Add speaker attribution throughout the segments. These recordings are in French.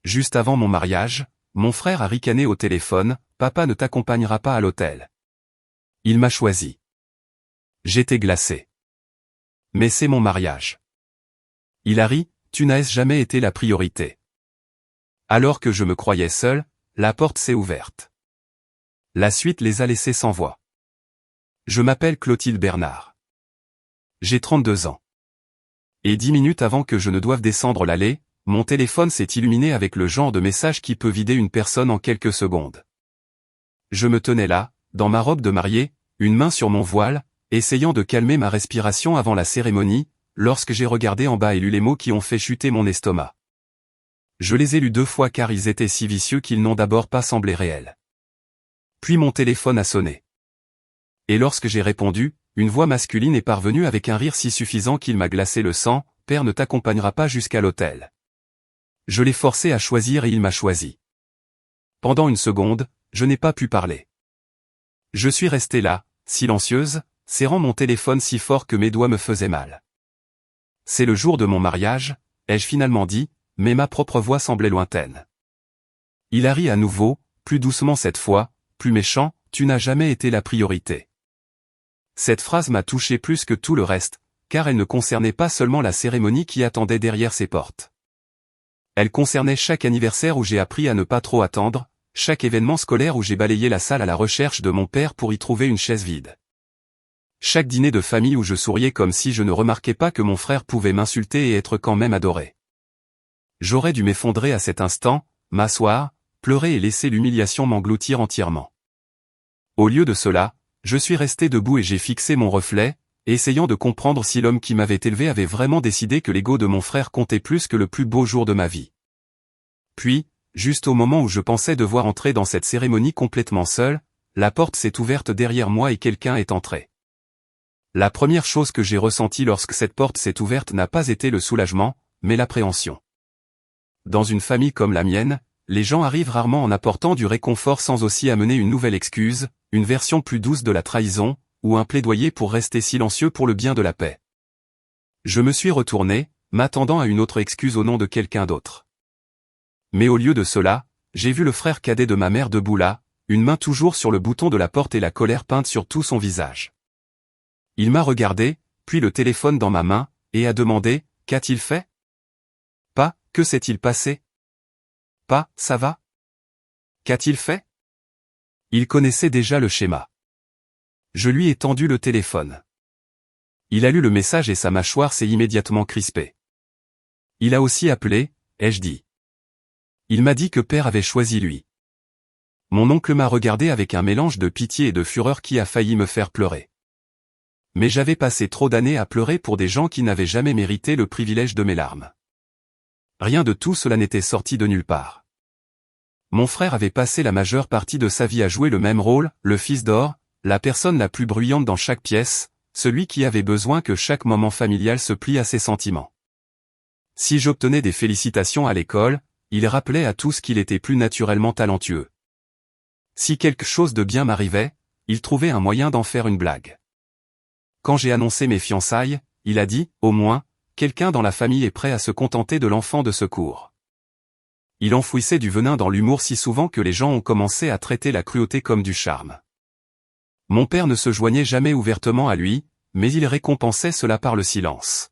Speaker 1: Juste avant mon mariage, mon frère a ricané au téléphone, « Papa ne t'accompagnera pas à l'hôtel. » Il m'a choisi. J'étais glacé. Mais c'est mon mariage. Il a ri, « Tu n'as jamais été la priorité. » Alors que je me croyais seul, la porte s'est ouverte. La suite les a laissés sans voix. Je m'appelle Clotilde Bernard. J'ai 32 ans. Et 10 minutes avant que je ne doive descendre l'allée, mon téléphone s'est illuminé avec le genre de message qui peut vider une personne en quelques secondes. Je me tenais là, dans ma robe de mariée, une main sur mon voile, essayant de calmer ma respiration avant la cérémonie, lorsque j'ai regardé en bas et lu les mots qui ont fait chuter mon estomac. Je les ai lus 2 fois car ils étaient si vicieux qu'ils n'ont d'abord pas semblé réels. Puis mon téléphone a sonné. Et lorsque j'ai répondu, une voix masculine est parvenue avec un rire si suffisant qu'il m'a glacé le sang, « Père ne t'accompagnera pas jusqu'à l'hôtel. » Je l'ai forcé à choisir et il m'a choisi. Pendant une seconde, je n'ai pas pu parler. Je suis restée là, silencieuse, serrant mon téléphone si fort que mes doigts me faisaient mal. C'est le jour de mon mariage, ai-je finalement dit, mais ma propre voix semblait lointaine. Il a ri à nouveau, plus doucement cette fois, plus méchant, « Tu n'as jamais été la priorité. » Cette phrase m'a touché plus que tout le reste, car elle ne concernait pas seulement la cérémonie qui attendait derrière ses portes. Elle concernait chaque anniversaire où j'ai appris à ne pas trop attendre, chaque événement scolaire où j'ai balayé la salle à la recherche de mon père pour y trouver une chaise vide. Chaque dîner de famille où je souriais comme si je ne remarquais pas que mon frère pouvait m'insulter et être quand même adoré. J'aurais dû m'effondrer à cet instant, m'asseoir, pleurer et laisser l'humiliation m'engloutir entièrement. Au lieu de cela, je suis resté debout et j'ai fixé mon reflet, essayant de comprendre si l'homme qui m'avait élevé avait vraiment décidé que l'ego de mon frère comptait plus que le plus beau jour de ma vie. Puis, juste au moment où je pensais devoir entrer dans cette cérémonie complètement seul, la porte s'est ouverte derrière moi et quelqu'un est entré. La première chose que j'ai ressentie lorsque cette porte s'est ouverte n'a pas été le soulagement, mais l'appréhension. Dans une famille comme la mienne, les gens arrivent rarement en apportant du réconfort sans aussi amener une nouvelle excuse, une version plus douce de la trahison, ou un plaidoyer pour rester silencieux pour le bien de la paix. Je me suis retourné, m'attendant à une autre excuse au nom de quelqu'un d'autre. Mais au lieu de cela, j'ai vu le frère cadet de ma mère debout là, une main toujours sur le bouton de la porte et la colère peinte sur tout son visage. Il m'a regardé, puis le téléphone dans ma main, et a demandé, « Qu'a-t-il fait ? » Pas, « Que s'est-il passé ? » Pas, « Ça va ? » Qu'a-t-il fait ? Il connaissait déjà le schéma. Je lui ai tendu le téléphone. Il a lu le message et sa mâchoire s'est immédiatement crispée. Il a aussi appelé, ai-je dit. Il m'a dit que père avait choisi lui. Mon oncle m'a regardé avec un mélange de pitié et de fureur qui a failli me faire pleurer. Mais j'avais passé trop d'années à pleurer pour des gens qui n'avaient jamais mérité le privilège de mes larmes. Rien de tout cela n'était sorti de nulle part. Mon frère avait passé la majeure partie de sa vie à jouer le même rôle, le fils d'or, la personne la plus bruyante dans chaque pièce, celui qui avait besoin que chaque moment familial se plie à ses sentiments. Si j'obtenais des félicitations à l'école, il rappelait à tous qu'il était plus naturellement talentueux. Si quelque chose de bien m'arrivait, il trouvait un moyen d'en faire une blague. Quand j'ai annoncé mes fiançailles, il a dit, au moins, quelqu'un dans la famille est prêt à se contenter de l'enfant de secours. Il enfouissait du venin dans l'humour si souvent que les gens ont commencé à traiter la cruauté comme du charme. Mon père ne se joignait jamais ouvertement à lui, mais il récompensait cela par le silence.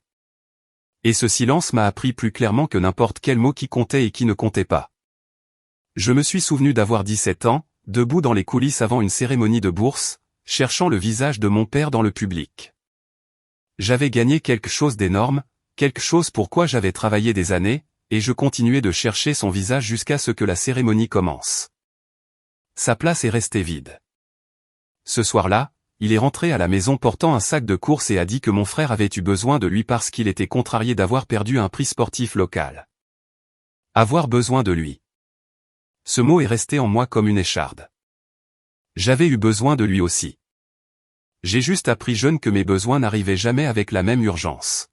Speaker 1: Et ce silence m'a appris plus clairement que n'importe quel mot qui comptait et qui ne comptait pas. Je me suis souvenu d'avoir 17 ans, debout dans les coulisses avant une cérémonie de bourse, cherchant le visage de mon père dans le public. J'avais gagné quelque chose d'énorme, quelque chose pour quoi j'avais travaillé des années, et je continuais de chercher son visage jusqu'à ce que la cérémonie commence. Sa place est restée vide. Ce soir-là, il est rentré à la maison portant un sac de courses et a dit que mon frère avait eu besoin de lui parce qu'il était contrarié d'avoir perdu un prix sportif local. Avoir besoin de lui. Ce mot est resté en moi comme une écharde. J'avais eu besoin de lui aussi. J'ai juste appris jeune que mes besoins n'arrivaient jamais avec la même urgence.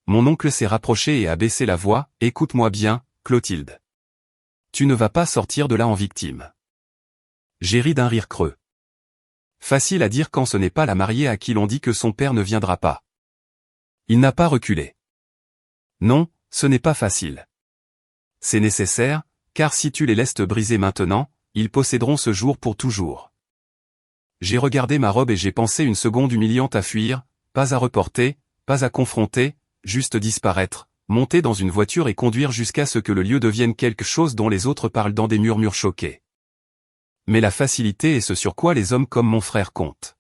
Speaker 1: Mon oncle s'est rapproché et a baissé la voix, « Écoute-moi bien, Clotilde. Tu ne vas pas sortir de là en victime. » J'ai ri d'un rire creux. Facile à dire quand ce n'est pas la mariée à qui l'on dit que son père ne viendra pas. Il n'a pas reculé. Non, ce n'est pas facile. c'est nécessaire, car si tu les laisses te briser maintenant, ils posséderont ce jour pour toujours. J'ai regardé ma robe et j'ai pensé une seconde humiliante à fuir, pas à reporter, pas à confronter, juste disparaître, monter dans une voiture et conduire jusqu'à ce que le lieu devienne quelque chose dont les autres parlent dans des murmures choqués. Mais la facilité est ce sur quoi les hommes comme mon frère comptent.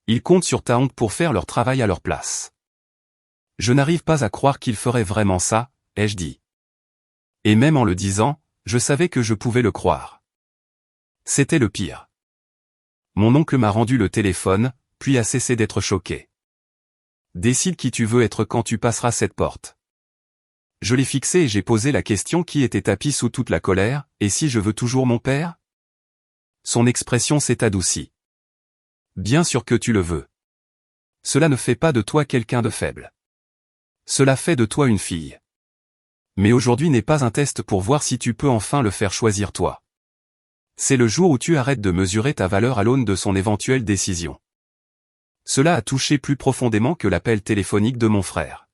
Speaker 1: Ils comptent sur ta honte pour faire leur travail à leur place. Je n'arrive pas à croire qu'ils feraient vraiment ça, ai-je dit. Et même en le disant, je savais que je pouvais le croire. C'était le pire. Mon oncle m'a rendu le téléphone, puis a cessé d'être choqué. Décide qui tu veux être quand tu passeras cette porte. Je l'ai fixé et j'ai posé la question qui était tapie sous toute la colère, et si je veux toujours mon père? Son expression s'est adoucie. Bien sûr que tu le veux. Cela ne fait pas de toi quelqu'un de faible. Cela fait de toi une fille. Mais aujourd'hui n'est pas un test pour voir si tu peux enfin le faire choisir toi. C'est le jour où tu arrêtes de mesurer ta valeur à l'aune de son éventuelle décision. Cela a touché plus profondément que l'appel téléphonique de mon frère.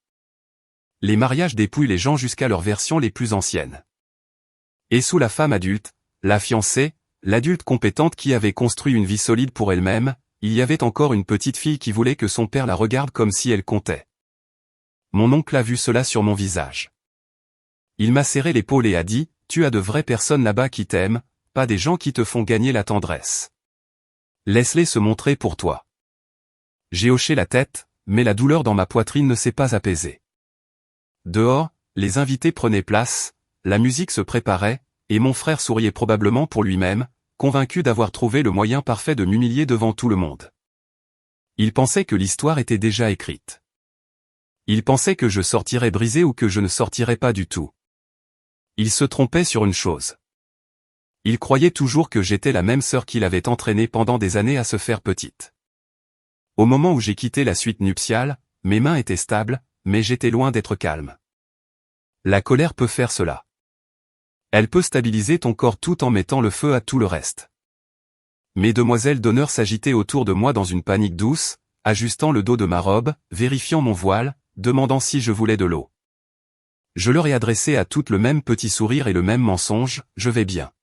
Speaker 1: Les mariages dépouillent les gens jusqu'à leurs versions les plus anciennes. Et sous la femme adulte, la fiancée, l'adulte compétente qui avait construit une vie solide pour elle-même, il y avait encore une petite fille qui voulait que son père la regarde comme si elle comptait. Mon oncle a vu cela sur mon visage. Il m'a serré l'épaule et a dit, « Tu as de vraies personnes là-bas qui t'aiment, pas des gens qui te font gagner la tendresse. Laisse-les se montrer pour toi. » J'ai hoché la tête, mais la douleur dans ma poitrine ne s'est pas apaisée. Dehors, les invités prenaient place, la musique se préparait, et mon frère souriait probablement pour lui-même, convaincu d'avoir trouvé le moyen parfait de m'humilier devant tout le monde. Il pensait que l'histoire était déjà écrite. Il pensait que je sortirais brisé ou que je ne sortirais pas du tout. Il se trompait sur une chose. Il croyait toujours que j'étais la même sœur qu'il avait entraînée pendant des années à se faire petite. Au moment où j'ai quitté la suite nuptiale, mes mains étaient stables, mais j'étais loin d'être calme. La colère peut faire cela. Elle peut stabiliser ton corps tout en mettant le feu à tout le reste. Mes demoiselles d'honneur s'agitaient autour de moi dans une panique douce, ajustant le dos de ma robe, vérifiant mon voile, demandant si je voulais de l'eau. Je leur ai adressé à toutes le même petit sourire et le même mensonge, je vais bien.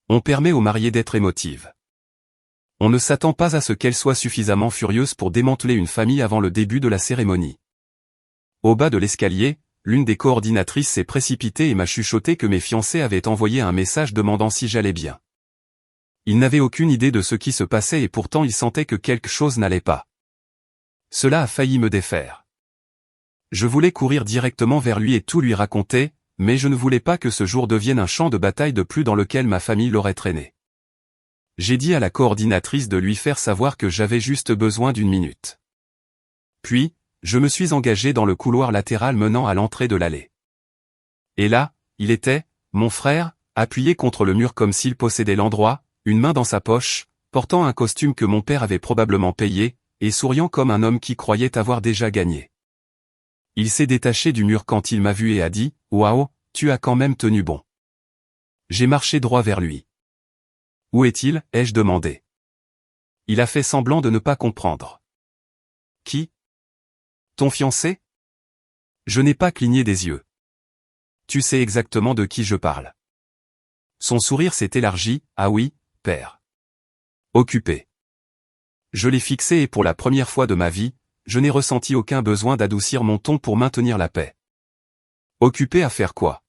Speaker 1: On permet aux mariées d'être émotives. On ne s'attend pas à ce qu'elles soient suffisamment furieuses pour démanteler une famille avant le début de la cérémonie. Au bas de l'escalier, l'une des coordinatrices s'est précipitée et m'a chuchoté que mes fiancés avaient envoyé un message demandant si j'allais bien. Ils n'avaient aucune idée de ce qui se passait et pourtant ils sentaient que quelque chose n'allait pas. Cela a failli me défaire. Je voulais courir directement vers lui et tout lui raconter, mais je ne voulais pas que ce jour devienne un champ de bataille de plus dans lequel ma famille l'aurait traîné. J'ai dit à la coordinatrice de lui faire savoir que j'avais juste besoin d'une minute. Puis, je me suis engagé dans le couloir latéral menant à l'entrée de l'allée. Et là, il était, mon frère, appuyé contre le mur comme s'il possédait l'endroit, une main dans sa poche, portant un costume que mon père avait probablement payé, et souriant comme un homme qui croyait avoir déjà gagné. Il s'est détaché du mur quand il m'a vu et a dit, « Waouh, tu as quand même tenu bon. » J'ai marché droit vers lui. « Où est-il » ai-je demandé. Il a fait semblant de ne pas comprendre. « Qui ? Ton fiancé ? » Je n'ai pas cligné des yeux. « Tu sais exactement de qui je parle. » Son sourire s'est élargi, « Ah oui, père. » Occupé. Je l'ai fixé et pour la première fois de ma vie, je n'ai ressenti aucun besoin d'adoucir mon ton pour maintenir la paix. Occupé à faire quoi?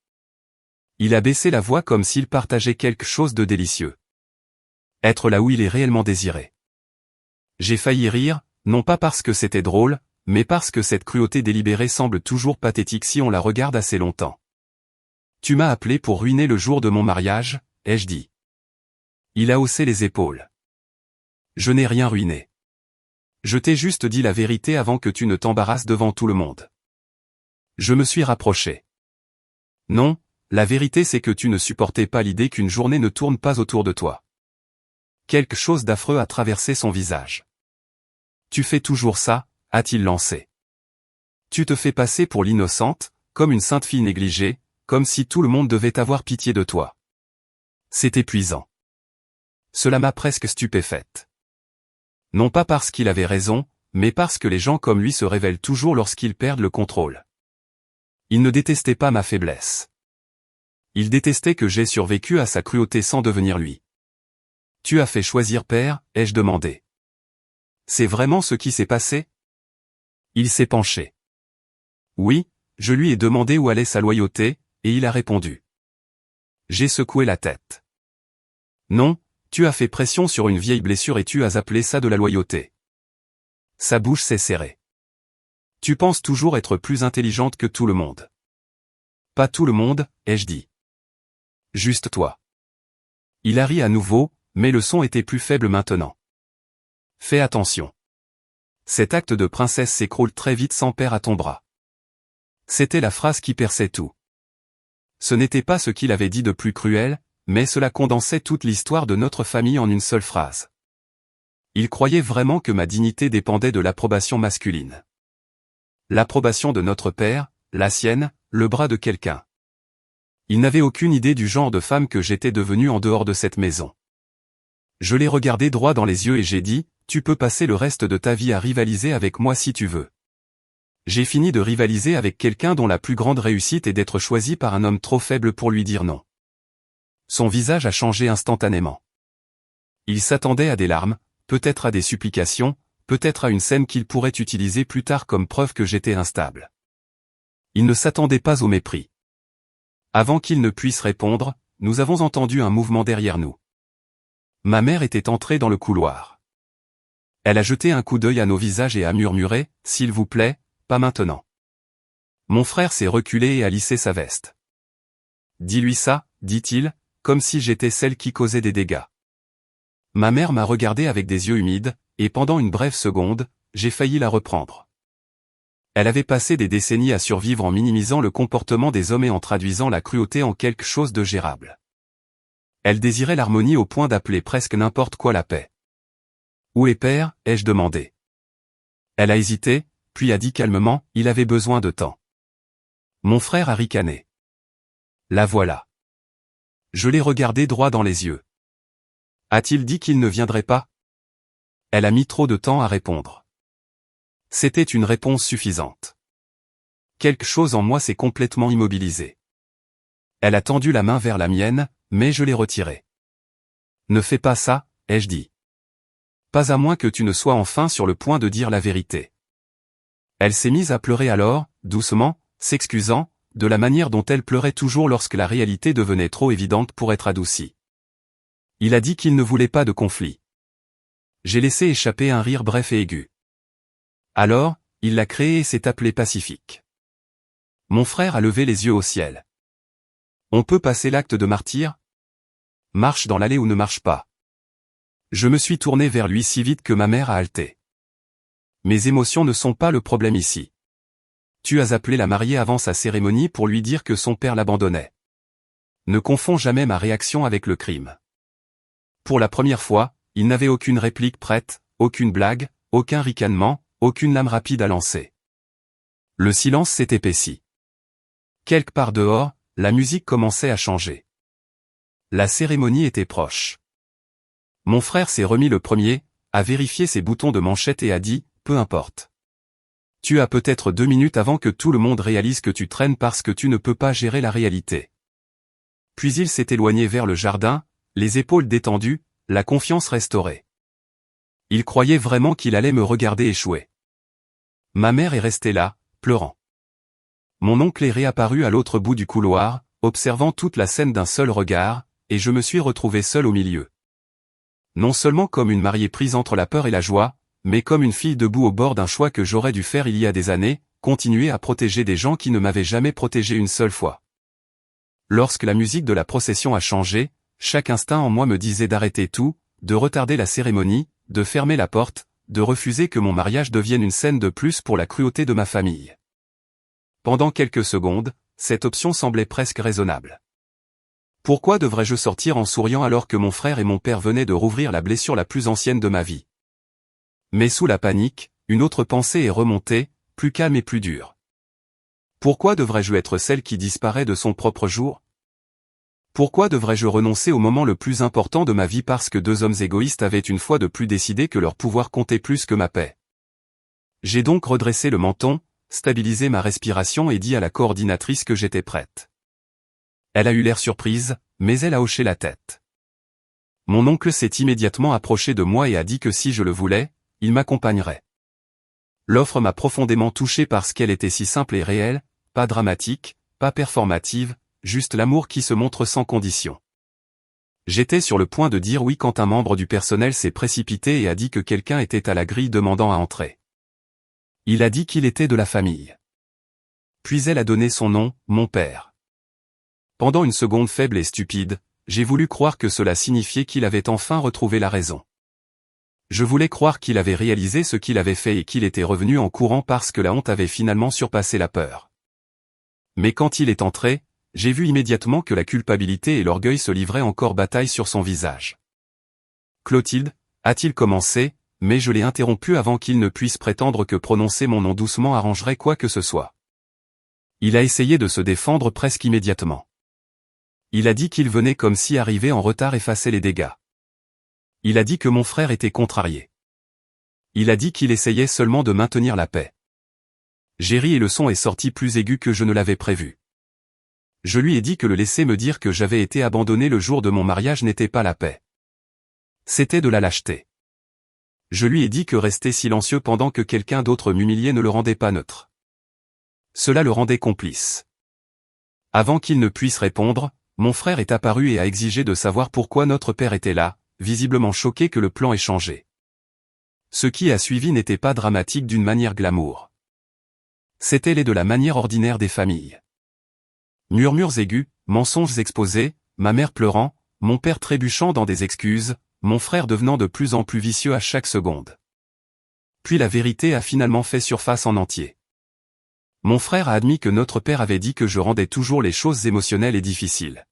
Speaker 1: Il a baissé la voix comme s'il partageait quelque chose de délicieux. Être là où il est réellement désiré. J'ai failli rire, non pas parce que c'était drôle, mais parce que cette cruauté délibérée semble toujours pathétique si on la regarde assez longtemps. Tu m'as appelé pour ruiner le jour de mon mariage, ai-je dit. Il a haussé les épaules. Je n'ai rien ruiné. Je t'ai juste dit la vérité avant que tu ne t'embarrasses devant tout le monde. Je me suis rapproché. Non, la vérité c'est que tu ne supportais pas l'idée qu'une journée ne tourne pas autour de toi. Quelque chose d'affreux a traversé son visage. Tu fais toujours ça, a-t-il lancé. Tu te fais passer pour l'innocente, comme une sainte fille négligée, comme si tout le monde devait avoir pitié de toi. C'est épuisant. Cela m'a presque stupéfaite. Non pas parce qu'il avait raison, mais parce que les gens comme lui se révèlent toujours lorsqu'ils perdent le contrôle. Il ne détestait pas ma faiblesse. Il détestait que j'aie survécu à sa cruauté sans devenir lui. Tu as fait choisir père, ai-je demandé. C'est vraiment ce qui s'est passé? Il s'est penché. Oui, je lui ai demandé où allait sa loyauté, et il a répondu. J'ai secoué la tête. Non, tu as fait pression sur une vieille blessure et tu as appelé ça de la loyauté. Sa bouche s'est serrée. Tu penses toujours être plus intelligente que tout le monde. Pas tout le monde, ai-je dit. Juste toi. Il a ri à nouveau, mais le son était plus faible maintenant. Fais attention. Cet acte de princesse s'écroule très vite sans père à ton bras. C'était la phrase qui perçait tout. Ce n'était pas ce qu'il avait dit de plus cruel, mais cela condensait toute l'histoire de notre famille en une seule phrase. Il croyait vraiment que ma dignité dépendait de l'approbation masculine. L'approbation de notre père, la sienne, le bras de quelqu'un. Il n'avait aucune idée du genre de femme que j'étais devenue en dehors de cette maison. Je l'ai regardé droit dans les yeux et j'ai dit, tu peux passer le reste de ta vie à rivaliser avec moi si tu veux. J'ai fini de rivaliser avec quelqu'un dont la plus grande réussite est d'être choisi par un homme trop faible pour lui dire non. Son visage a changé instantanément. Il s'attendait à des larmes, peut-être à des supplications, peut-être à une scène qu'il pourrait utiliser plus tard comme preuve que j'étais instable. Il ne s'attendait pas au mépris. Avant qu'il ne puisse répondre, nous avons entendu un mouvement derrière nous. Ma mère était entrée dans le couloir. Elle a jeté un coup d'œil à nos visages et a murmuré, « S'il vous plaît, pas maintenant. » Mon frère s'est reculé et a lissé sa veste. « Dis-lui ça, dit-il, comme si j'étais celle qui causait des dégâts. » Ma mère m'a regardé avec des yeux humides, et pendant une brève seconde, j'ai failli la reprendre. Elle avait passé des décennies à survivre en minimisant le comportement des hommes et en traduisant la cruauté en quelque chose de gérable. Elle désirait l'harmonie au point d'appeler presque n'importe quoi la paix. « Où est père ?» ai-je demandé. Elle a hésité, puis a dit calmement, il avait besoin de temps. Mon frère a ricané. La voilà. Je l'ai regardé droit dans les yeux. A-t-il dit qu'il ne viendrait pas? Elle a mis trop de temps à répondre. C'était une réponse suffisante. Quelque chose en moi s'est complètement immobilisé. Elle a tendu la main vers la mienne, mais je l'ai retirée. Ne fais pas ça, ai-je dit. Pas à moins que tu ne sois enfin sur le point de dire la vérité. Elle s'est mise à pleurer alors, doucement, s'excusant, de la manière dont elle pleurait toujours lorsque la réalité devenait trop évidente pour être adoucie. Il a dit qu'il ne voulait pas de conflit. J'ai laissé échapper un rire bref et aigu. Alors, il l'a créé et s'est appelé Pacifique. Mon frère a levé les yeux au ciel. On peut passer l'acte de martyr? Marche dans l'allée ou ne marche pas. Je me suis tourné vers lui si vite que ma mère a halté. Mes émotions ne sont pas le problème ici. Tu as appelé la mariée avant sa cérémonie pour lui dire que son père l'abandonnait. Ne confonds jamais ma réaction avec le crime. Pour la première fois, il n'avait aucune réplique prête, aucune blague, aucun ricanement, aucune lame rapide à lancer. Le silence s'est épaissi. Quelque part dehors, la musique commençait à changer. La cérémonie était proche. Mon frère s'est remis le premier, a vérifié ses boutons de manchette et a dit, peu importe. Tu as peut-être 2 minutes avant que tout le monde réalise que tu traînes parce que tu ne peux pas gérer la réalité. Puis il s'est éloigné vers le jardin, les épaules détendues, la confiance restaurée. Il croyait vraiment qu'il allait me regarder échouer. Ma mère est restée là, pleurant. Mon oncle est réapparu à l'autre bout du couloir, observant toute la scène d'un seul regard, et je me suis retrouvé seul au milieu. Non seulement comme une mariée prise entre la peur et la joie, mais comme une fille debout au bord d'un choix que j'aurais dû faire il y a des années, continuer à protéger des gens qui ne m'avaient jamais protégé une seule fois. Lorsque la musique de la procession a changé, chaque instinct en moi me disait d'arrêter tout, de retarder la cérémonie, de fermer la porte, de refuser que mon mariage devienne une scène de plus pour la cruauté de ma famille. Pendant quelques secondes, cette option semblait presque raisonnable. Pourquoi devrais-je sortir en souriant alors que mon frère et mon père venaient de rouvrir la blessure la plus ancienne de ma vie? Mais sous la panique, une autre pensée est remontée, plus calme et plus dure. Pourquoi devrais-je être celle qui disparaît de son propre jour? Pourquoi devrais-je renoncer au moment le plus important de ma vie parce que 2 hommes égoïstes avaient une fois de plus décidé que leur pouvoir comptait plus que ma paix? J'ai donc redressé le menton, stabilisé ma respiration et dit à la coordinatrice que j'étais prête. Elle a eu l'air surprise, mais elle a hoché la tête. Mon oncle s'est immédiatement approché de moi et a dit que si je le voulais, il m'accompagnerait. L'offre m'a profondément touché parce qu'elle était si simple et réelle, pas dramatique, pas performative, juste l'amour qui se montre sans condition. J'étais sur le point de dire oui quand un membre du personnel s'est précipité et a dit que quelqu'un était à la grille demandant à entrer. Il a dit qu'il était de la famille. Puis elle a donné son nom, mon père. Pendant une seconde faible et stupide, j'ai voulu croire que cela signifiait qu'il avait enfin retrouvé la raison. Je voulais croire qu'il avait réalisé ce qu'il avait fait et qu'il était revenu en courant parce que la honte avait finalement surpassé la peur. Mais quand il est entré, j'ai vu immédiatement que la culpabilité et l'orgueil se livraient encore bataille sur son visage. « Clotilde » a-t-il commencé, mais je l'ai interrompu avant qu'il ne puisse prétendre que prononcer mon nom doucement arrangerait quoi que ce soit. Il a essayé de se défendre presque immédiatement. Il a dit qu'il venait comme si arrivé en retard effaçait les dégâts. Il a dit que mon frère était contrarié. Il a dit qu'il essayait seulement de maintenir la paix. J'ai ri et le son est sorti plus aigu que je ne l'avais prévu. Je lui ai dit que le laisser me dire que j'avais été abandonné le jour de mon mariage n'était pas la paix. C'était de la lâcheté. Je lui ai dit que rester silencieux pendant que quelqu'un d'autre m'humiliait ne le rendait pas neutre. Cela le rendait complice. Avant qu'il ne puisse répondre, mon frère est apparu et a exigé de savoir pourquoi notre père était là, visiblement choqué que le plan ait changé. Ce qui a suivi n'était pas dramatique d'une manière glamour. C'était de la manière ordinaire des familles. Murmures aigus, mensonges exposés, ma mère pleurant, mon père trébuchant dans des excuses, mon frère devenant de plus en plus vicieux à chaque seconde. Puis la vérité a finalement fait surface en entier. Mon frère a admis que notre père avait dit que je rendais toujours les choses émotionnelles et difficiles.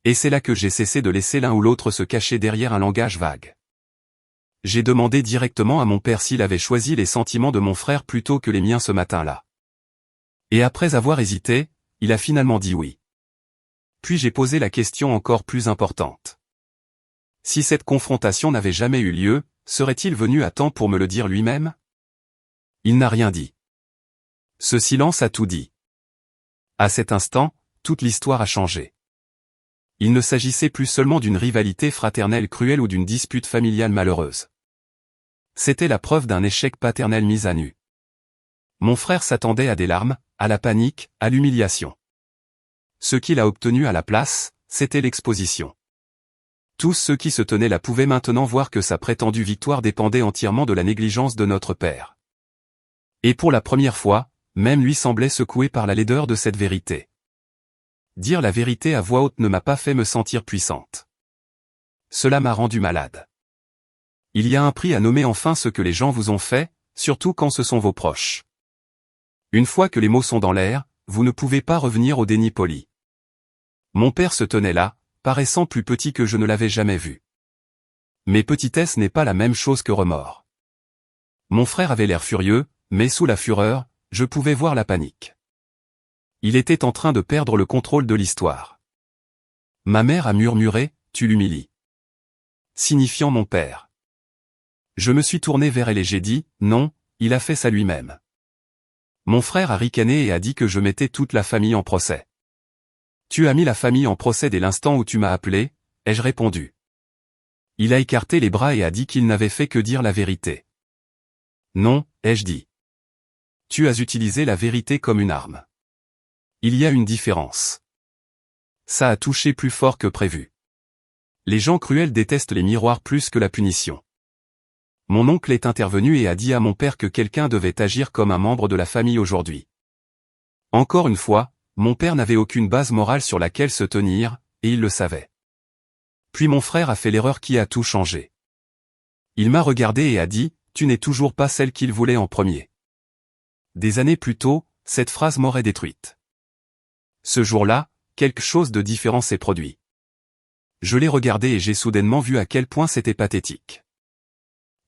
Speaker 1: Et c'est là que j'ai cessé de laisser l'un ou l'autre se cacher derrière un langage vague. J'ai demandé directement à mon père s'il avait choisi les sentiments de mon frère plutôt que les miens ce matin-là. Et après avoir hésité, il a finalement dit oui. Puis j'ai posé la question encore plus importante. Si cette confrontation n'avait jamais eu lieu, serait-il venu à temps pour me le dire lui-même? Il n'a rien dit. Ce silence a tout dit. À cet instant, toute l'histoire a changé. Il ne s'agissait plus seulement d'une rivalité fraternelle cruelle ou d'une dispute familiale malheureuse. C'était la preuve d'un échec paternel mis à nu. Mon frère s'attendait à des larmes, à la panique, à l'humiliation. Ce qu'il a obtenu à la place, c'était l'exposition. Tous ceux qui se tenaient là pouvaient maintenant voir que sa prétendue victoire dépendait entièrement de la négligence de notre père. Et pour la première fois, même lui semblait secoué par la laideur de cette vérité. Dire la vérité à voix haute ne m'a pas fait me sentir puissante. Cela m'a rendu malade. Il y a un prix à nommer enfin ce que les gens vous ont fait, surtout quand ce sont vos proches. Une fois que les mots sont dans l'air, vous ne pouvez pas revenir au déni poli. Mon père se tenait là, paraissant plus petit que je ne l'avais jamais vu. Mais petitesse n'est pas la même chose que remords. Mon frère avait l'air furieux, mais sous la fureur, je pouvais voir la panique. Il était en train de perdre le contrôle de l'histoire. Ma mère a murmuré, « Tu l'humilies », signifiant mon père. Je me suis tourné vers elle et j'ai dit, « Non, il a fait ça lui-même ». Mon frère a ricané et a dit que je mettais toute la famille en procès. « Tu as mis la famille en procès dès l'instant où tu m'as appelé », ai-je répondu. Il a écarté les bras et a dit qu'il n'avait fait que dire la vérité. « Non », ai-je dit. « Tu as utilisé la vérité comme une arme. Il y a une différence. » Ça a touché plus fort que prévu. Les gens cruels détestent les miroirs plus que la punition. Mon oncle est intervenu et a dit à mon père que quelqu'un devait agir comme un membre de la famille aujourd'hui. Encore une fois, mon père n'avait aucune base morale sur laquelle se tenir, et il le savait. Puis mon frère a fait l'erreur qui a tout changé. Il m'a regardé et a dit, « Tu n'es toujours pas celle qu'il voulait en premier. » Des années plus tôt, cette phrase m'aurait détruite. Ce jour-là, quelque chose de différent s'est produit. Je l'ai regardé et j'ai soudainement vu à quel point c'était pathétique.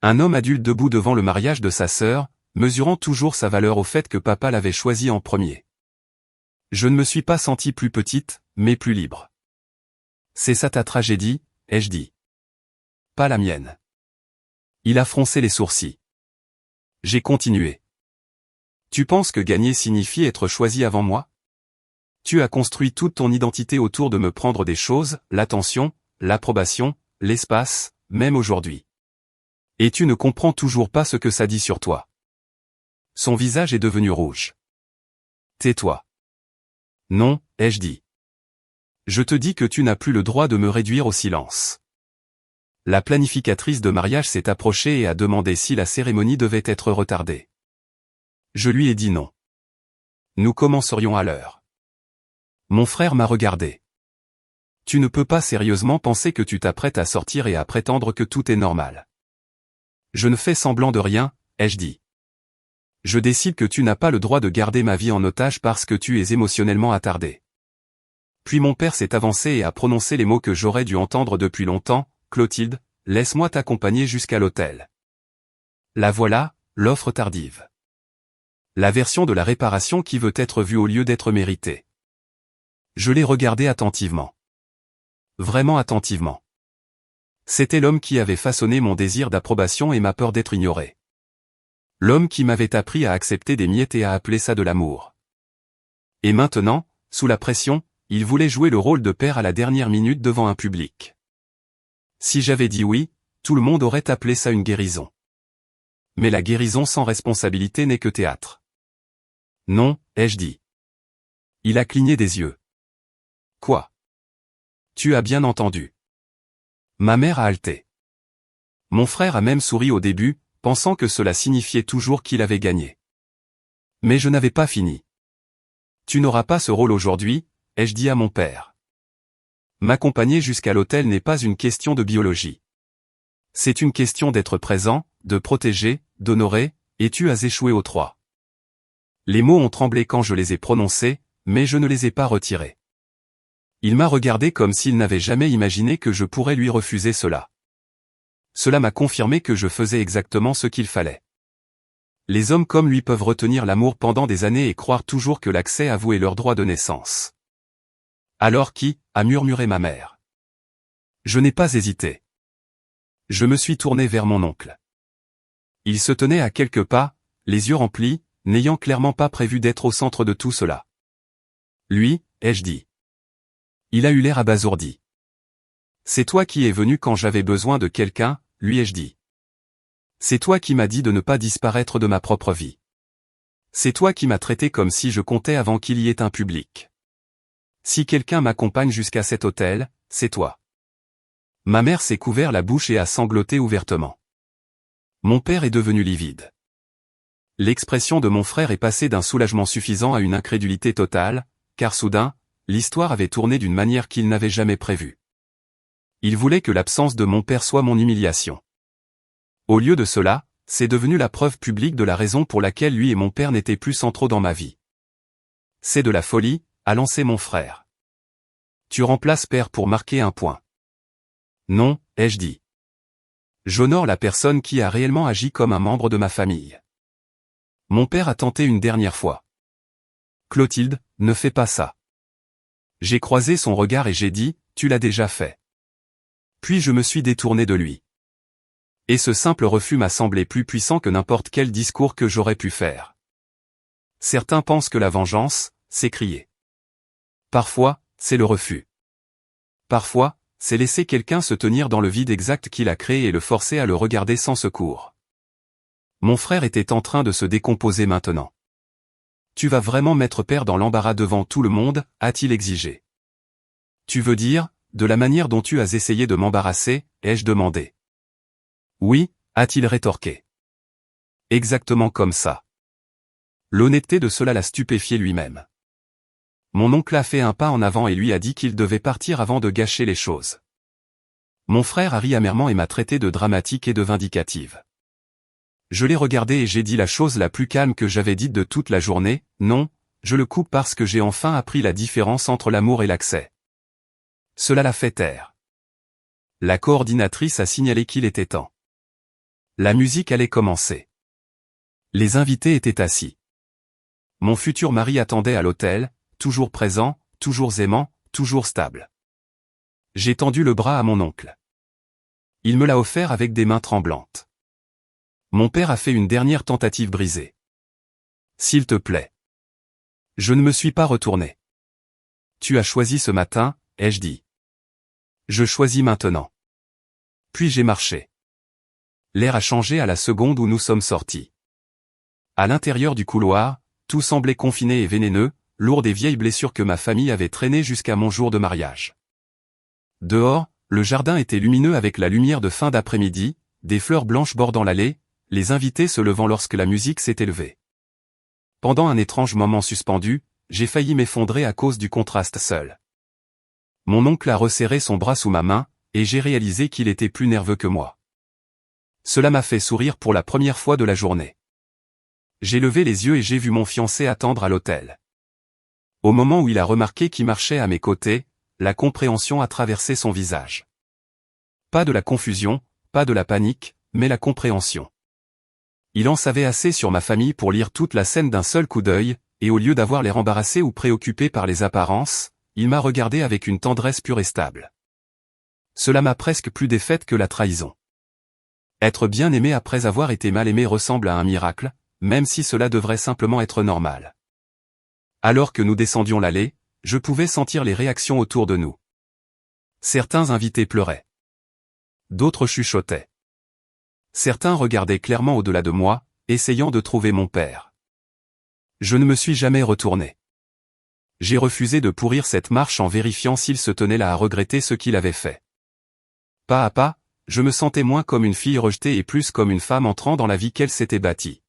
Speaker 1: Un homme adulte debout devant le mariage de sa sœur, mesurant toujours sa valeur au fait que papa l'avait choisi en premier. Je ne me suis pas senti plus petite, mais plus libre. C'est ça ta tragédie, ai-je dit. Pas la mienne. Il a froncé les sourcils. J'ai continué. Tu penses que gagner signifie être choisi avant moi? Tu as construit toute ton identité autour de me prendre des choses, l'attention, l'approbation, l'espace, même aujourd'hui. Et tu ne comprends toujours pas ce que ça dit sur toi. Son visage est devenu rouge. Tais-toi. Non, ai-je dit. Je te dis que tu n'as plus le droit de me réduire au silence. La planificatrice de mariage s'est approchée et a demandé si la cérémonie devait être retardée. Je lui ai dit non. Nous commencerions à l'heure. Mon frère m'a regardé. Tu ne peux pas sérieusement penser que tu t'apprêtes à sortir et à prétendre que tout est normal. Je ne fais semblant de rien, ai-je dit. Je décide que tu n'as pas le droit de garder ma vie en otage parce que tu es émotionnellement attardé. Puis mon père s'est avancé et a prononcé les mots que j'aurais dû entendre depuis longtemps, Clotilde, laisse-moi t'accompagner jusqu'à l'hôtel. La voilà, l'offre tardive. La version de la réparation qui veut être vue au lieu d'être méritée. Je l'ai regardé attentivement. Vraiment attentivement. C'était l'homme qui avait façonné mon désir d'approbation et ma peur d'être ignoré. L'homme qui m'avait appris à accepter des miettes et à appeler ça de l'amour. Et maintenant, sous la pression, il voulait jouer le rôle de père à la dernière minute devant un public. Si j'avais dit oui, tout le monde aurait appelé ça une guérison. Mais la guérison sans responsabilité n'est que théâtre. Non, ai-je dit. Il a cligné des yeux. Quoi? Tu as bien entendu. Ma mère a haleté. Mon frère a même souri au début, pensant que cela signifiait toujours qu'il avait gagné. Mais je n'avais pas fini. Tu n'auras pas ce rôle aujourd'hui, ai-je dit à mon père. M'accompagner jusqu'à l'hôtel n'est pas une question de biologie. C'est une question d'être présent, de protéger, d'honorer, et tu as échoué aux trois. Les mots ont tremblé quand je les ai prononcés, mais je ne les ai pas retirés. Il m'a regardé comme s'il n'avait jamais imaginé que je pourrais lui refuser cela. Cela m'a confirmé que je faisais exactement ce qu'il fallait. Les hommes comme lui peuvent retenir l'amour pendant des années et croire toujours que l'accès à vous est leur droit de naissance. Alors qui, a murmuré ma mère. Je n'ai pas hésité. Je me suis tourné vers mon oncle. Il se tenait à quelques pas, les yeux remplis, n'ayant clairement pas prévu d'être au centre de tout cela. Lui, ai-je dit. Il a eu l'air abasourdi. C'est toi qui es venu quand j'avais besoin de quelqu'un, lui ai-je dit. C'est toi qui m'as dit de ne pas disparaître de ma propre vie. C'est toi qui m'as traité comme si je comptais avant qu'il y ait un public. Si quelqu'un m'accompagne jusqu'à cet hôtel, c'est toi. Ma mère s'est couvert la bouche et a sangloté ouvertement. Mon père est devenu livide. L'expression de mon frère est passée d'un soulagement suffisant à une incrédulité totale, car soudain, l'histoire avait tourné d'une manière qu'il n'avait jamais prévue. Il voulait que l'absence de mon père soit mon humiliation. Au lieu de cela, c'est devenu la preuve publique de la raison pour laquelle lui et mon père n'étaient plus centraux dans ma vie. C'est de la folie, a lancé mon frère. Tu remplaces père pour marquer un point. Non, ai-je dit. J'honore la personne qui a réellement agi comme un membre de ma famille. Mon père a tenté une dernière fois. Clotilde, ne fais pas ça. J'ai croisé son regard et j'ai dit, tu l'as déjà fait. Puis je me suis détourné de lui. Et ce simple refus m'a semblé plus puissant que n'importe quel discours que j'aurais pu faire. Certains pensent que la vengeance, c'est crier. Parfois, c'est le refus. Parfois, c'est laisser quelqu'un se tenir dans le vide exact qu'il a créé et le forcer à le regarder sans secours. Mon frère était en train de se décomposer maintenant. Tu vas vraiment mettre père dans l'embarras devant tout le monde, a-t-il exigé. Tu veux dire, de la manière dont tu as essayé de m'embarrasser, ai-je demandé. Oui, a-t-il rétorqué. Exactement comme ça. L'honnêteté de cela l'a stupéfié lui-même. Mon oncle a fait un pas en avant et lui a dit qu'il devait partir avant de gâcher les choses. Mon frère a ri amèrement et m'a traité de dramatique et de vindicative. Je l'ai regardé et j'ai dit la chose la plus calme que j'avais dite de toute la journée, non, je le coupe parce que j'ai enfin appris la différence entre l'amour et l'accès. Cela l'a fait taire. La coordinatrice a signalé qu'il était temps. La musique allait commencer. Les invités étaient assis. Mon futur mari attendait à l'hôtel, toujours présent, toujours aimant, toujours stable. J'ai tendu le bras à mon oncle. Il me l'a offert avec des mains tremblantes. Mon père a fait une dernière tentative brisée. S'il te plaît. Je ne me suis pas retourné. Tu as choisi ce matin, ai-je dit. Je choisis maintenant. Puis j'ai marché. L'air a changé à la seconde où nous sommes sortis. À l'intérieur du couloir, tout semblait confiné et vénéneux, lourd des vieilles blessures que ma famille avait traînées jusqu'à mon jour de mariage. Dehors, le jardin était lumineux avec la lumière de fin d'après-midi, des fleurs blanches bordant l'allée, les invités se levant lorsque la musique s'est élevée. Pendant un étrange moment suspendu, j'ai failli m'effondrer à cause du contraste seul. Mon oncle a resserré son bras sous ma main, et j'ai réalisé qu'il était plus nerveux que moi. Cela m'a fait sourire pour la première fois de la journée. J'ai levé les yeux et j'ai vu mon fiancé attendre à l'hôtel. Au moment où il a remarqué qui marchait à mes côtés, la compréhension a traversé son visage. Pas de la confusion, pas de la panique, mais la compréhension. Il en savait assez sur ma famille pour lire toute la scène d'un seul coup d'œil, et au lieu d'avoir l'air embarrassé ou préoccupé par les apparences, il m'a regardé avec une tendresse pure et stable. Cela m'a presque plus défaite que la trahison. Être bien aimé après avoir été mal aimé ressemble à un miracle, même si cela devrait simplement être normal. Alors que nous descendions l'allée, je pouvais sentir les réactions autour de nous. Certains invités pleuraient. D'autres chuchotaient. Certains regardaient clairement au-delà de moi, essayant de trouver mon père. Je ne me suis jamais retourné. J'ai refusé de pourrir cette marche en vérifiant s'il se tenait là à regretter ce qu'il avait fait. Pas à pas, je me sentais moins comme une fille rejetée et plus comme une femme entrant dans la vie qu'elle s'était bâtie.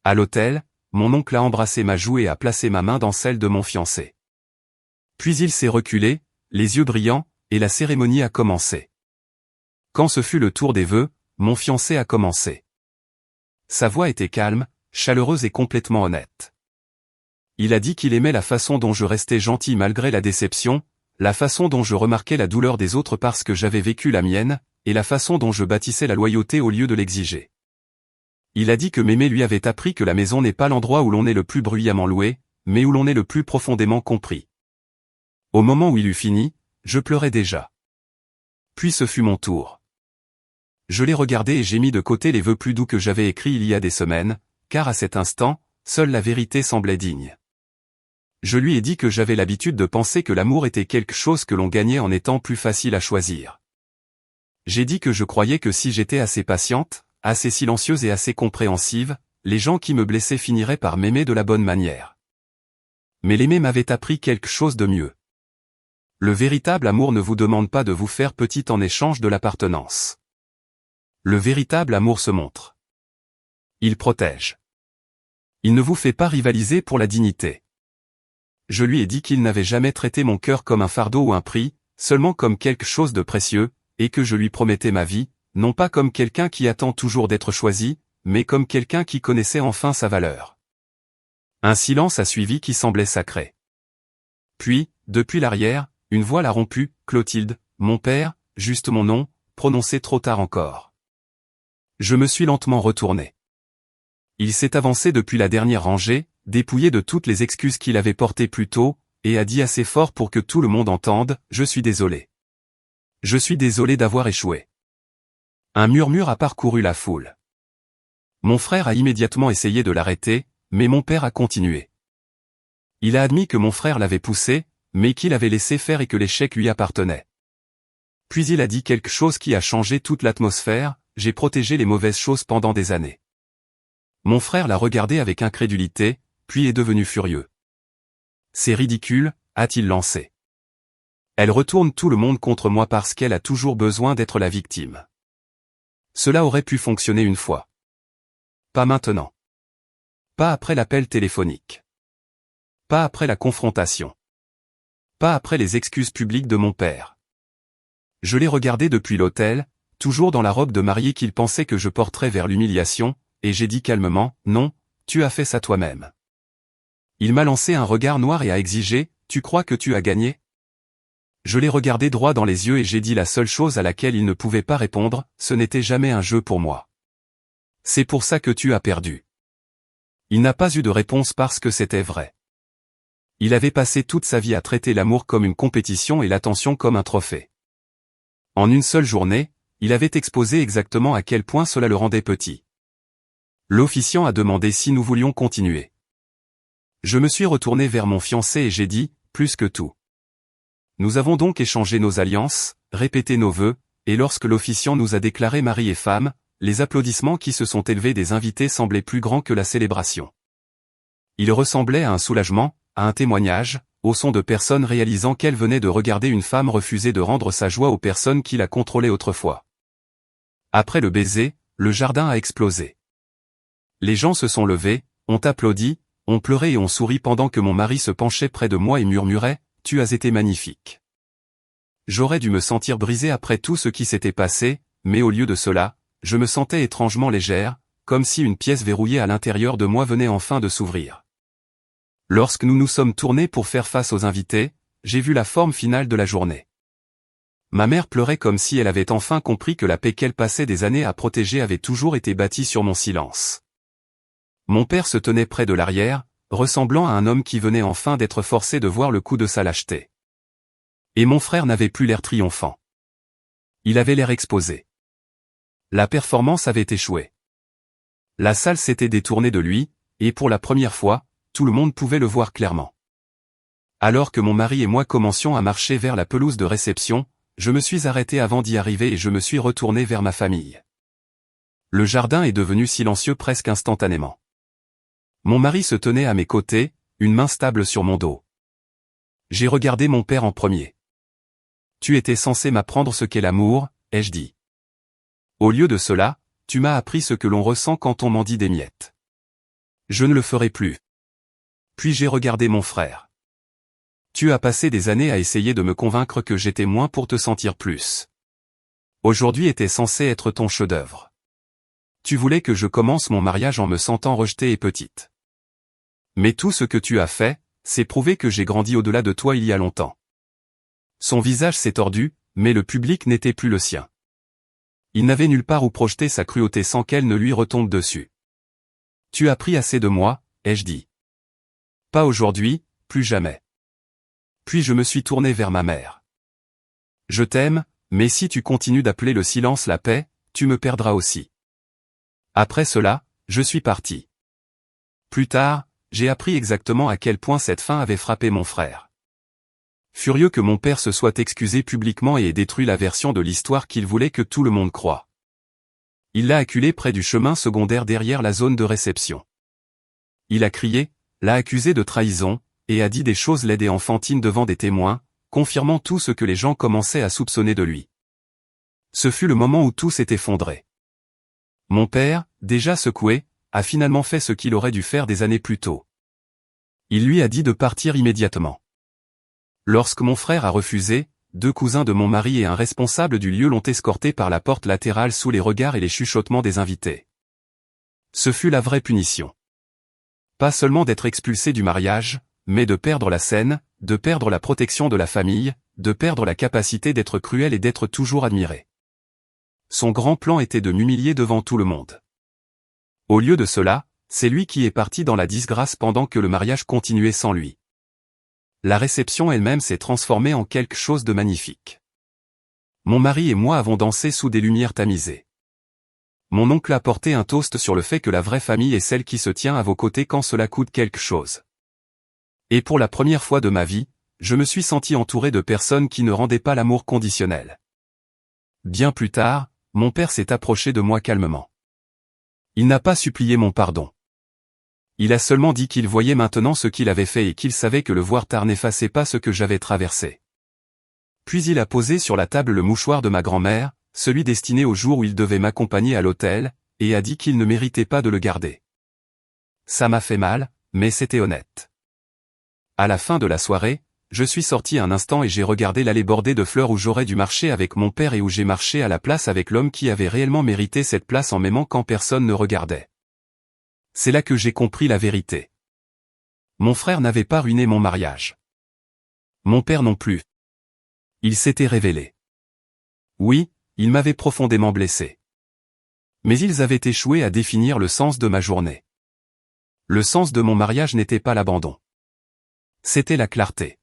Speaker 1: À l'hôtel, mon oncle a embrassé ma joue et a placé ma main dans celle de mon fiancé. Puis il s'est reculé, les yeux brillants, et la cérémonie a commencé. Quand ce fut le tour des vœux, mon fiancé a commencé. Sa voix était calme, chaleureuse et complètement honnête. Il a dit qu'il aimait la façon dont je restais gentil malgré la déception, la façon dont je remarquais la douleur des autres parce que j'avais vécu la mienne, et la façon dont je bâtissais la loyauté au lieu de l'exiger. Il a dit que m'aimer lui avait appris que la maison n'est pas l'endroit où l'on est le plus bruyamment loué, mais où l'on est le plus profondément compris. Au moment où il eut fini, je pleurais déjà. Puis ce fut mon tour. Je l'ai regardé et j'ai mis de côté les vœux plus doux que j'avais écrits il y a des semaines, car à cet instant, seule la vérité semblait digne. Je lui ai dit que j'avais l'habitude de penser que l'amour était quelque chose que l'on gagnait en étant plus facile à choisir. J'ai dit que je croyais que si j'étais assez patiente, assez silencieuse et assez compréhensive, les gens qui me blessaient finiraient par m'aimer de la bonne manière. Mais l'aimer m'avait appris quelque chose de mieux. Le véritable amour ne vous demande pas de vous faire petite en échange de l'appartenance. Le véritable amour se montre. Il protège. Il ne vous fait pas rivaliser pour la dignité. Je lui ai dit qu'il n'avait jamais traité mon cœur comme un fardeau ou un prix, seulement comme quelque chose de précieux, et que je lui promettais ma vie, non pas comme quelqu'un qui attend toujours d'être choisi, mais comme quelqu'un qui connaissait enfin sa valeur. Un silence a suivi qui semblait sacré. Puis, depuis l'arrière, une voix l'a rompu, Clotilde, mon père, juste mon nom, prononcé trop tard encore. Je me suis lentement retourné. Il s'est avancé depuis la dernière rangée, dépouillé de toutes les excuses qu'il avait portées plus tôt, et a dit assez fort pour que tout le monde entende, « Je suis désolé. Je suis désolé d'avoir échoué. » Un murmure a parcouru la foule. Mon frère a immédiatement essayé de l'arrêter, mais mon père a continué. Il a admis que mon frère l'avait poussé, mais qu'il avait laissé faire et que l'échec lui appartenait. Puis il a dit quelque chose qui a changé toute l'atmosphère, « J'ai protégé les mauvaises choses pendant des années. » Mon frère l'a regardé avec incrédulité, puis est devenu furieux. « C'est ridicule », a-t-il lancé. Elle retourne tout le monde contre moi parce qu'elle a toujours besoin d'être la victime. Cela aurait pu fonctionner une fois. Pas maintenant. Pas après l'appel téléphonique. Pas après la confrontation. Pas après les excuses publiques de mon père. Je l'ai regardé depuis l'hôtel, toujours dans la robe de mariée qu'il pensait que je porterais vers l'humiliation, et j'ai dit calmement, « Non, tu as fait ça toi-même. » Il m'a lancé un regard noir et a exigé, « Tu crois que tu as gagné ?» Je l'ai regardé droit dans les yeux et j'ai dit la seule chose à laquelle il ne pouvait pas répondre, « Ce n'était jamais un jeu pour moi. C'est pour ça que tu as perdu. » Il n'a pas eu de réponse parce que c'était vrai. Il avait passé toute sa vie à traiter l'amour comme une compétition et l'attention comme un trophée. En une seule journée, il avait exposé exactement à quel point cela le rendait petit. L'officiant a demandé si nous voulions continuer. Je me suis retourné vers mon fiancé et j'ai dit, plus que tout. Nous avons donc échangé nos alliances, répété nos vœux, et lorsque l'officiant nous a déclarés mari et femme, les applaudissements qui se sont élevés des invités semblaient plus grands que la célébration. Ils ressemblaient à un soulagement, à un témoignage, au son de personnes réalisant qu'elles venaient de regarder une femme refuser de rendre sa joie aux personnes qui la contrôlaient autrefois. Après le baiser, le jardin a explosé. Les gens se sont levés, ont applaudi, ont pleuré et ont souri pendant que mon mari se penchait près de moi et murmurait « Tu as été magnifique ». J'aurais dû me sentir brisé après tout ce qui s'était passé, mais au lieu de cela, je me sentais étrangement légère, comme si une pièce verrouillée à l'intérieur de moi venait enfin de s'ouvrir. Lorsque nous nous sommes tournés pour faire face aux invités, j'ai vu la forme finale de la journée. Ma mère pleurait comme si elle avait enfin compris que la paix qu'elle passait des années à protéger avait toujours été bâtie sur mon silence. Mon père se tenait près de l'arrière, ressemblant à un homme qui venait enfin d'être forcé de voir le coup de sa lâcheté. Et mon frère n'avait plus l'air triomphant. Il avait l'air exposé. La performance avait échoué. La salle s'était détournée de lui, et pour la première fois, tout le monde pouvait le voir clairement. Alors que mon mari et moi commencions à marcher vers la pelouse de réception, je me suis arrêté avant d'y arriver et je me suis retourné vers ma famille. Le jardin est devenu silencieux presque instantanément. Mon mari se tenait à mes côtés, une main stable sur mon dos. J'ai regardé mon père en premier. « Tu étais censé m'apprendre ce qu'est l'amour, » ai-je dit. Au lieu de cela, tu m'as appris ce que l'on ressent quand on m'en dit des miettes. Je ne le ferai plus. Puis j'ai regardé mon frère. Tu as passé des années à essayer de me convaincre que j'étais moins pour te sentir plus. Aujourd'hui était censé être ton chef-d'œuvre. Tu voulais que je commence mon mariage en me sentant rejetée et petite. Mais tout ce que tu as fait, c'est prouver que j'ai grandi au-delà de toi il y a longtemps. Son visage s'est tordu, mais le public n'était plus le sien. Il n'avait nulle part où projeter sa cruauté sans qu'elle ne lui retombe dessus. Tu as pris assez de moi, ai-je dit. Pas aujourd'hui, plus jamais. Puis je me suis tourné vers ma mère. Je t'aime, mais si tu continues d'appeler le silence la paix, tu me perdras aussi. Après cela, je suis parti. Plus tard, j'ai appris exactement à quel point cette fin avait frappé mon frère. Furieux que mon père se soit excusé publiquement et ait détruit la version de l'histoire qu'il voulait que tout le monde croie. Il l'a acculé près du chemin secondaire derrière la zone de réception. Il a crié, l'a accusé de trahison, et a dit des choses laides et enfantines devant des témoins, confirmant tout ce que les gens commençaient à soupçonner de lui. Ce fut le moment où tout s'est effondré. Mon père, déjà secoué, a finalement fait ce qu'il aurait dû faire des années plus tôt. Il lui a dit de partir immédiatement. Lorsque mon frère a refusé, 2 cousins de mon mari et un responsable du lieu l'ont escorté par la porte latérale sous les regards et les chuchotements des invités. Ce fut la vraie punition. Pas seulement d'être expulsé du mariage, mais de perdre la scène, de perdre la protection de la famille, de perdre la capacité d'être cruel et d'être toujours admiré. Son grand plan était de m'humilier devant tout le monde. Au lieu de cela, c'est lui qui est parti dans la disgrâce pendant que le mariage continuait sans lui. La réception elle-même s'est transformée en quelque chose de magnifique. Mon mari et moi avons dansé sous des lumières tamisées. Mon oncle a porté un toast sur le fait que la vraie famille est celle qui se tient à vos côtés quand cela coûte quelque chose. Et pour la première fois de ma vie, je me suis senti entouré de personnes qui ne rendaient pas l'amour conditionnel. Bien plus tard, mon père s'est approché de moi calmement. Il n'a pas supplié mon pardon. Il a seulement dit qu'il voyait maintenant ce qu'il avait fait et qu'il savait que le voir tard n'effaçait pas ce que j'avais traversé. Puis il a posé sur la table le mouchoir de ma grand-mère, celui destiné au jour où il devait m'accompagner à l'hôtel, et a dit qu'il ne méritait pas de le garder. Ça m'a fait mal, mais c'était honnête. À la fin de la soirée, je suis sorti un instant et j'ai regardé l'allée bordée de fleurs où j'aurais dû marcher avec mon père et où j'ai marché à la place avec l'homme qui avait réellement mérité cette place en m'aimant quand personne ne regardait. C'est là que j'ai compris la vérité. Mon frère n'avait pas ruiné mon mariage. Mon père non plus. Il s'était révélé. Oui, il m'avait profondément blessé. Mais ils avaient échoué à définir le sens de ma journée. Le sens de mon mariage n'était pas l'abandon. C'était la clarté.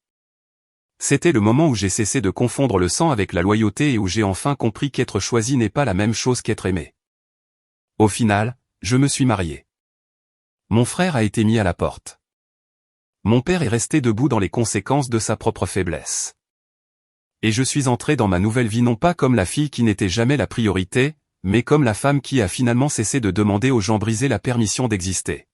Speaker 1: C'était le moment où j'ai cessé de confondre le sang avec la loyauté et où j'ai enfin compris qu'être choisi n'est pas la même chose qu'être aimé. Au final, je me suis marié. Mon frère a été mis à la porte. Mon père est resté debout dans les conséquences de sa propre faiblesse. Et je suis entré dans ma nouvelle vie non pas comme la fille qui n'était jamais la priorité, mais comme la femme qui a finalement cessé de demander aux gens brisés la permission d'exister.